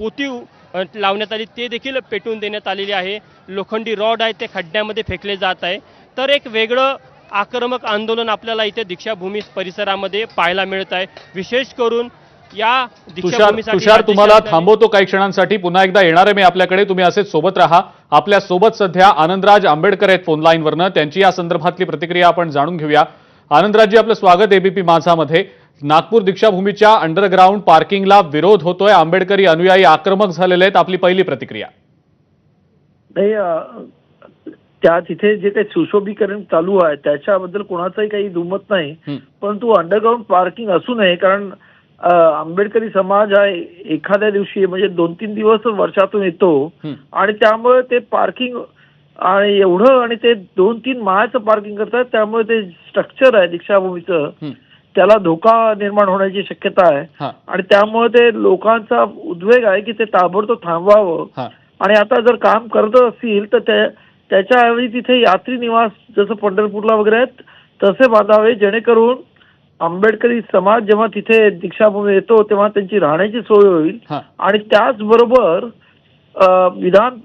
पोती लावण्यात आली ते देखील पेटवून देण्यात आलेली आहे। लोखंडी रॉड आहे ते खड्ड्यामध्ये फेकले जात आहे। तर एक वेगळं आक्रमक आंदोलन आपल्याला इथे दीक्षाभूमी परिसरामध्ये पाहायला मिळत आहे। विशेष करून या दीक्षाभूमीसाठी तुषार तुम्हाला थांबवतो काही क्षणांसाठी, पुन्हा एकदा येणार आहे मी आपल्याकडे, तुम्ही असेच सोबत राहा। आपल्या सोबत सध्या आनंदराज आंबेडकर आहेत फोन लाईन वरनं, त्यांची या संदर्भातली प्रतिक्रिया आपण जाणून घेऊया। आनंदराजजी, आपलं स्वागत एबीपी माझामध्ये। नागपूर दीक्षाभूमीच्या अंडरग्राउंड पार्किंगला विरोध होतोय, आंबेडकरी अनुयायी आक्रमक झालेले आहेत, आपली पहिली प्रतिक्रिया। नाही, त्या तिथे जे काही सुशोभीकरण चालू आहे त्याच्याबद्दल कोणाचाही काही दुमत नाही, परंतु अंडरग्राउंड पार्किंग असू नये, कारण आंबेडकरी समाज हा एखाद्या दिवशी म्हणजे 2-3 दिवस वर्षातून येतो आणि त्यामुळे ते पार्किंग आणि एवढं आणि ते 2-3 माळ्याचं पार्किंग करतात, त्यामुळे ते स्ट्रक्चर आहे दीक्षाभूमीचं त्याला धोका निर्माण होण्याची शक्यता आहे आणि त्यामुळे ते लोकांचा उद्वेग आहे की ते ताबडतोब थांबवावं आणि आता जर काम करत असतील तर त्याच्याऐवजी तिथे यात्री निवास जसं पंढरपूरला वगैरे आहेत तसे बांधावे, जेणेकरून आंबेडकरी समाज जेव्हा तिथे दीक्षाभूमी येतो तेव्हा त्यांची राहण्याची सोय होईल आणि त्याचबरोबर विधान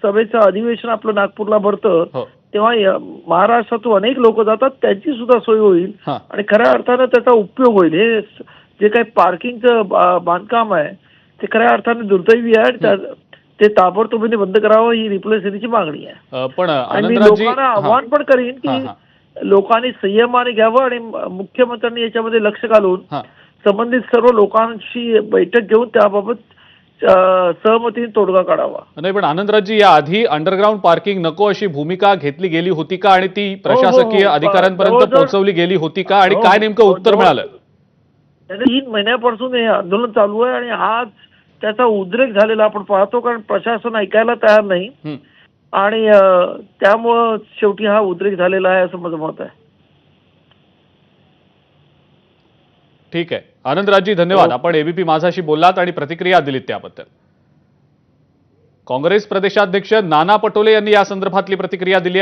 सभेचं अधिवेशन आपलं नागपूरला भरतं तेव्हा महाराष्ट्रातून अनेक लोक जातात, त्यांची सुद्धा सोय होईल आणि खऱ्या अर्थानं त्याचा उपयोग होईल। हे जे काही पार्किंगचं बांधकाम आहे ते खऱ्या अर्थाने दुर्दैवी आहे, ते ताबडतोबीने बंद करावं ही रिप्लेस सिटीची मागणी आहे। पण आणि मी लोकांना आव्हान पण करीन की लोकांनी संयमाने घ्यावं आणि मुख्यमंत्र्यांनी याच्यामध्ये लक्ष घालून संबंधित सर्व लोकांशी बैठक घेऊन त्याबाबत सहमतीने तोडगा काढावा। नाही, पण आनंदराजजी, या आधी अंडरग्राउंड पार्किंग नको अशी भूमिका घेतली गेली होती का आणि ती प्रशासकीय अधिकाऱ्यांपर्यंत पोहोचवली गेली होती का आणि काय नेमकं उत्तर मिळालं? 3 महिन्यापासून हे आंदोलन चालू आहे आणि आज त्याचा उद्रेक झालेला आपण पाहतो, कारण प्रशासन ऐकायला तयार नाही आणि त्यामुळं शेवटी हा उद्रेक झालेला आहे असं माझं मत आहे। ठीक आहे आनंदराजजी, धन्यवाद। आपण एबीपी माझाशी बोललात आणि प्रतिक्रिया दिलीत त्याबद्दल। काँग्रेस प्रदेशाध्यक्ष नाना पटोले यांनी या संदर्भातली प्रतिक्रिया दिली।